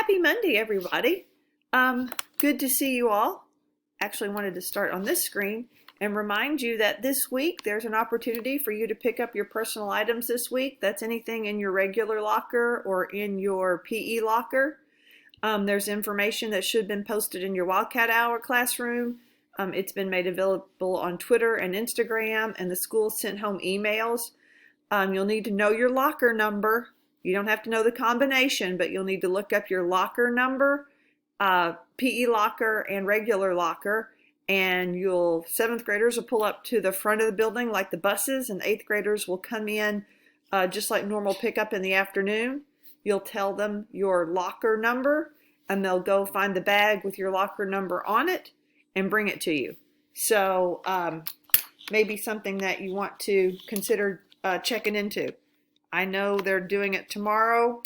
Happy Monday, everybody. Good to see you all. Actually wanted to start on this screen and remind you that this week there's an opportunity for you to pick up your personal items this week. That's anything in your regular locker or in your PE locker. There's information that should have been posted in your Wildcat Hour classroom. It's been made available on Twitter and Instagram, and the school sent home emails. You'll need to know your locker number. You don't have to know the combination, but you'll need to look up your locker number, PE locker and regular locker, and 7th graders will pull up to the front of the building like the buses, and 8th graders will come in just like normal pickup in the afternoon. You'll tell them your locker number, and they'll go find the bag with your locker number on it and bring it to you. So maybe something that you want to consider checking into. I know they're doing it tomorrow.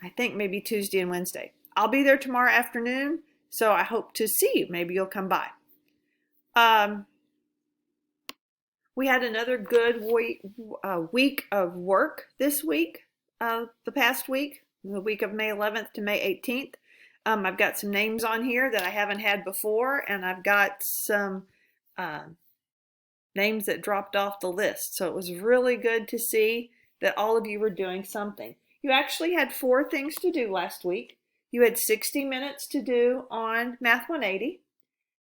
I think maybe Tuesday and Wednesday. I'll be there tomorrow afternoon, so I hope to see you. Maybe you'll come by. We had another good week of work this week, the past week, the week of May 11th to May 18th. I've got some names on here that I haven't had before, and I've got some names that dropped off the list. So it was really good to see that all of you were doing something. You actually had 4 things to do last week. You had 60 minutes to do on Math 180.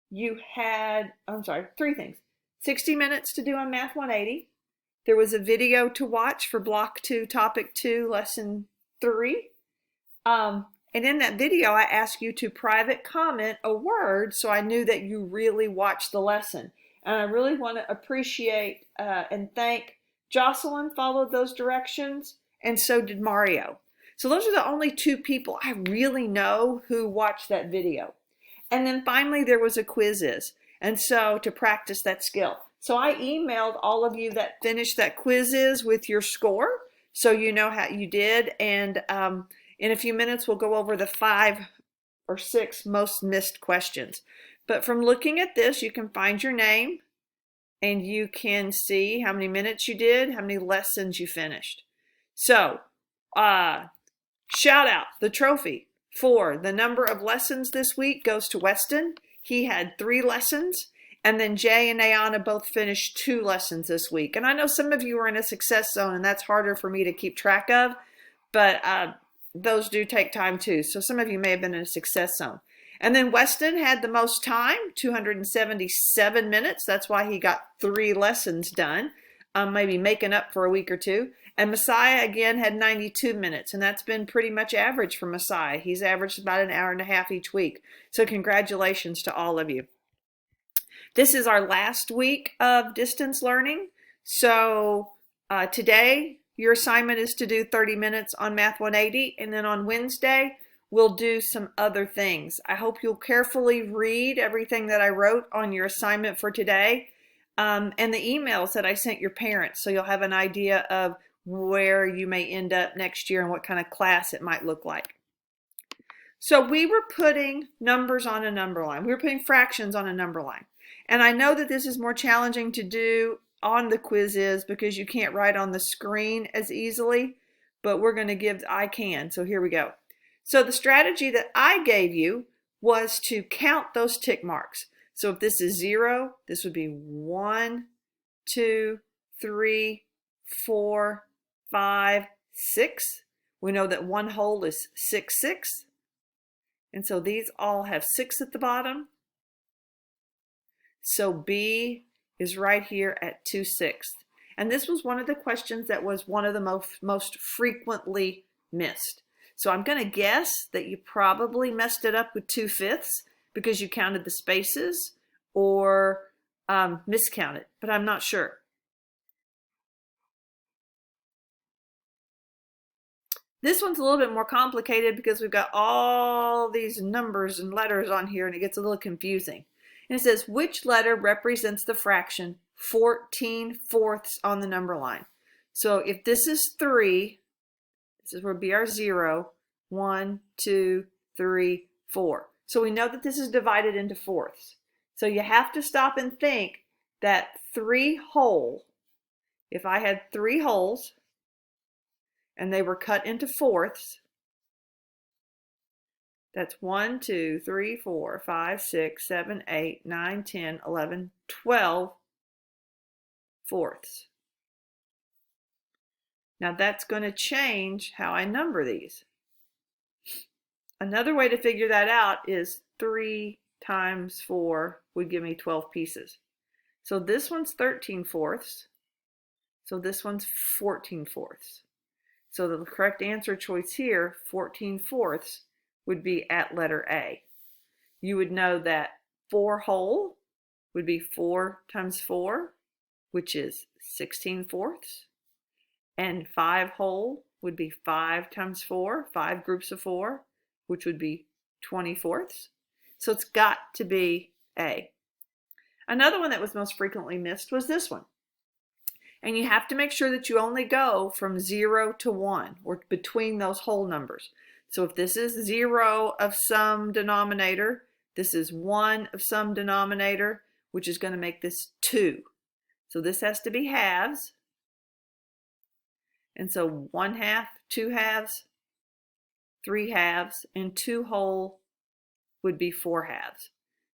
You had, 3 things. 60 minutes to do on Math 180. There was a video to watch for Block 2, Topic 2, Lesson 3. And in that video, I asked you to private comment a word so I knew that you really watched the lesson. And I really want to appreciate and thank Jocelyn followed those directions, and so did Mario. So those are the only 2 people I really know who watched that video. And then finally there was a quizzes, and so to practice that skill. So I emailed all of you that finished that quizzes with your score, so you know how you did. And in a few minutes we'll go over the 5 or 6 most missed questions. But from looking at this, you can find your name, and you can see how many minutes you did, how many lessons you finished. So, shout out, the trophy for the number of lessons this week goes to Weston. He had 3 lessons, and then Jay and Ayana both finished 2 lessons this week. And I know some of you are in a success zone, and that's harder for me to keep track of, but those do take time too. So some of you may have been in a success zone. And then Weston had the most time, 277 minutes. That's why he got 3 lessons done, maybe making up for a week or 2. And Messiah, again, had 92 minutes, and that's been pretty much average for Messiah. He's averaged about an hour and a half each week. So congratulations to all of you. This is our last week of distance learning. So today, your assignment is to do 30 minutes on Math 180, and then on Wednesday, we'll do some other things. I hope you'll carefully read everything that I wrote on your assignment for today and the emails that I sent your parents, so you'll have an idea of where you may end up next year and what kind of class it might look like. So we were putting numbers on a number line. We were putting fractions on a number line. And I know that this is more challenging to do on the quizzes because you can't write on the screen as easily, but we're going to give, I can. So here we go. So the strategy that I gave you was to count those tick marks. So if this is 0, this would be 1, 2, 3, 4, 5, 6. We know that 1 whole is 6, 6. And so these all have 6 at the bottom. So B is right here at 2/6. And this was one of the questions that was one of the most frequently missed. So I'm going to guess that you probably messed it up with 2/5 because you counted the spaces or miscounted, but I'm not sure. This one's a little bit more complicated because we've got all these numbers and letters on here, and it gets a little confusing. And it says, which letter represents the fraction 14/4 on the number line? So if this is 3, this is where be our 0, 1, 2, 3, 4. So we know that this is divided into fourths. So you have to stop and think that 3 whole, if I had 3 wholes and they were cut into fourths, That's 1, 2, 3, 4, 5, 6, 7, 8, 9, 10, 11, 12 fourths. Now that's going to change how I number these. Another way to figure that out is 3 times 4 would give me 12 pieces. So this one's 13 fourths. So this one's 14 fourths. So the correct answer choice here, 14 fourths, would be at letter A. You would know that 4 whole would be 4 times 4, which is 16 fourths. And 5 whole would be 5 times 4, 5 groups of 4, which would be 20 fourths. So it's got to be A. Another one that was most frequently missed was this one. And you have to make sure that you only go from 0 to 1 or between those whole numbers. So if this is 0 of some denominator, this is 1 of some denominator, which is going to make this 2. So this has to be halves. And so 1 half, 2 halves, 3 halves, and 2 whole would be 4 halves.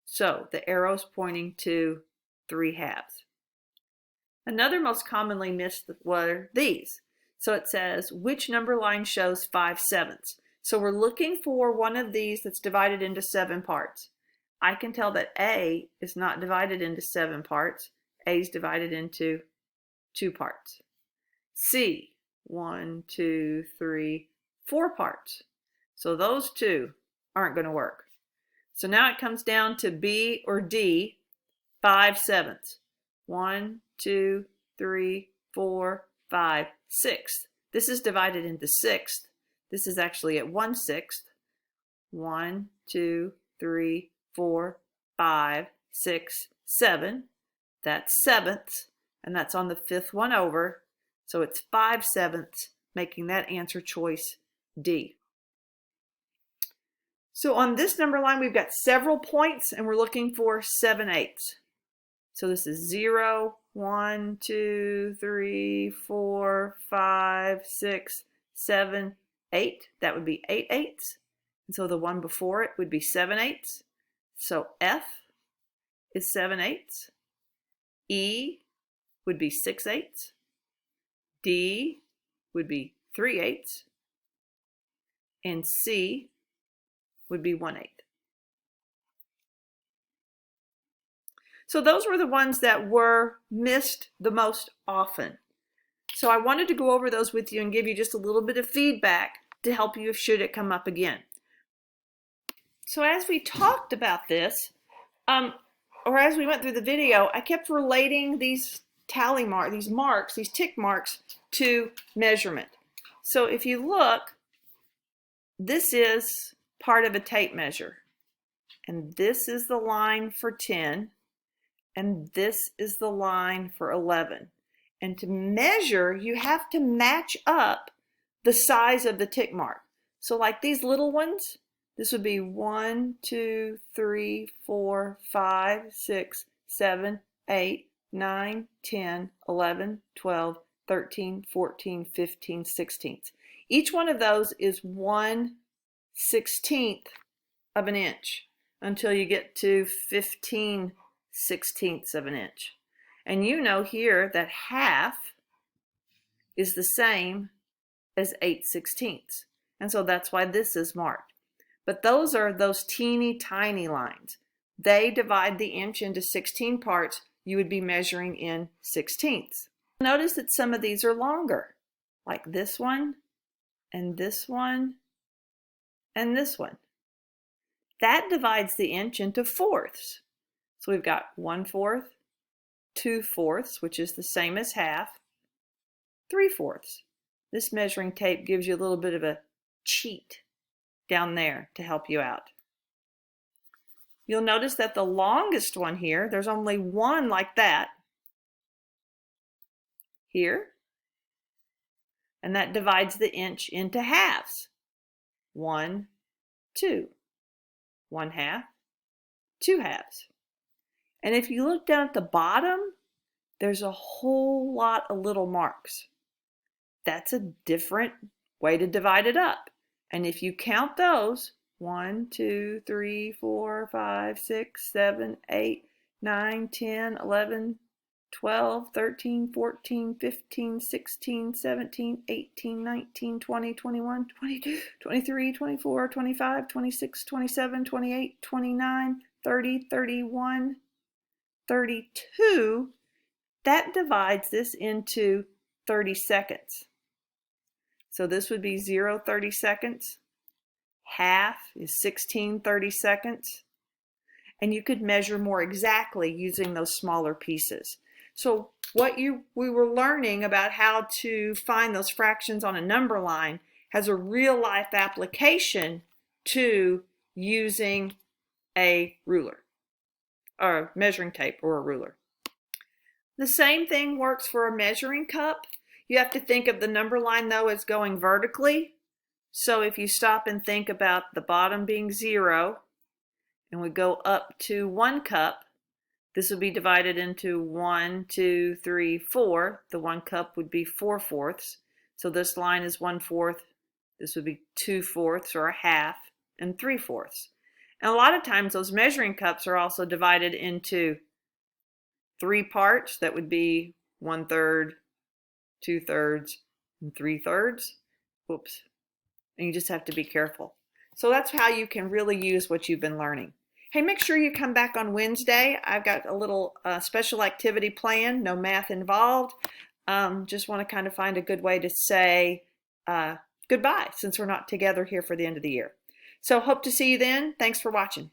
So the arrow's pointing to 3 halves. Another most commonly missed were these. So it says, which number line shows 5/7? So we're looking for one of these that's divided into 7 parts. I can tell that A is not divided into 7 parts. A is divided into 2 parts. C, 1, 2, 3, 4 parts. So those 2 aren't going to work. So now it comes down to B or D, 5/7. 1, 2, 3, 4, 5, 6. This is divided into 6. This is actually at 1/6. 1, 2, 3, 4, 5, 6, 7. That's sevenths, and that's on the 5th one over. So it's 5/7, making that answer choice D. So on this number line, we've got several points, and we're looking for 7/8. So this is 0, 1, 2, 3, 4, 5, 6, 7, 8. That would be 8/8. And so the one before it would be 7/8. So F is 7/8. E would be 6/8. D would be 3/8. And C would be 1/8. So those were the ones that were missed the most often. So I wanted to go over those with you and give you just a little bit of feedback to help you should it come up again. So as we talked about this, or as we went through the video, I kept relating these tally marks, these tick marks to measurement. So if you look, this is part of a tape measure. And this is the line for 10. And this is the line for 11. And to measure, you have to match up the size of the tick mark. So like these little ones, this would be 1, 2, 3, 4, 5, 6, 7, 8, 9, 10, 11, 12, 13, 14, 15, 16. Each one of those is 1/16 of an inch until you get to 15/16 of an inch. And you know here that half is the same as 8/16. And so that's why this is marked. But those are those teeny tiny lines. They divide the inch into 16 parts. You would be measuring in 16ths. Notice that some of these are longer, like this one, and this one, and this one. That divides the inch into fourths. So we've got 1/4, 2/4, which is the same as half, 3/4. This measuring tape gives you a little bit of a cheat down there to help you out. You'll notice that the longest one here, there's only one like that here, and that divides the inch into halves. 1, 2, 1/2, 2 halves. And if you look down at the bottom, there's a whole lot of little marks. That's a different way to divide it up. And if you count those, 1, 2, 3, 4, 5, 6, 7, 8, 9, 10, 11, 12, 13, 14, 15, 16, 17, 18, 19, 20, 21, 22, 23, 24, 25, 26, 27, 28, 29, 30, 31, 32. That divides this into 30 seconds. So this would be 0 30 seconds. Half is 16 30 seconds. And you could measure more exactly using those smaller pieces. So we were learning about how to find those fractions on a number line has a real life application to using a ruler or measuring tape or a ruler. The same thing works for a measuring cup. You have to think of the number line though as going vertically. So if you stop and think about the bottom being 0 and we go up to 1 cup, this would be divided into 1, 2, 3, 4. The 1 cup would be 4/4. So this line is 1/4. This would be 2/4 or a half and 3/4. And a lot of times those measuring cups are also divided into 3 parts. That would be 1/3, 2/3, and 3/3. Whoops. And you just have to be careful. So that's how you can really use what you've been learning. Hey, make sure you come back on Wednesday. I've got a little special activity planned, no math involved. Just want to kind of find a good way to say goodbye since we're not together here for the end of the year. So hope to see you then. Thanks for watching.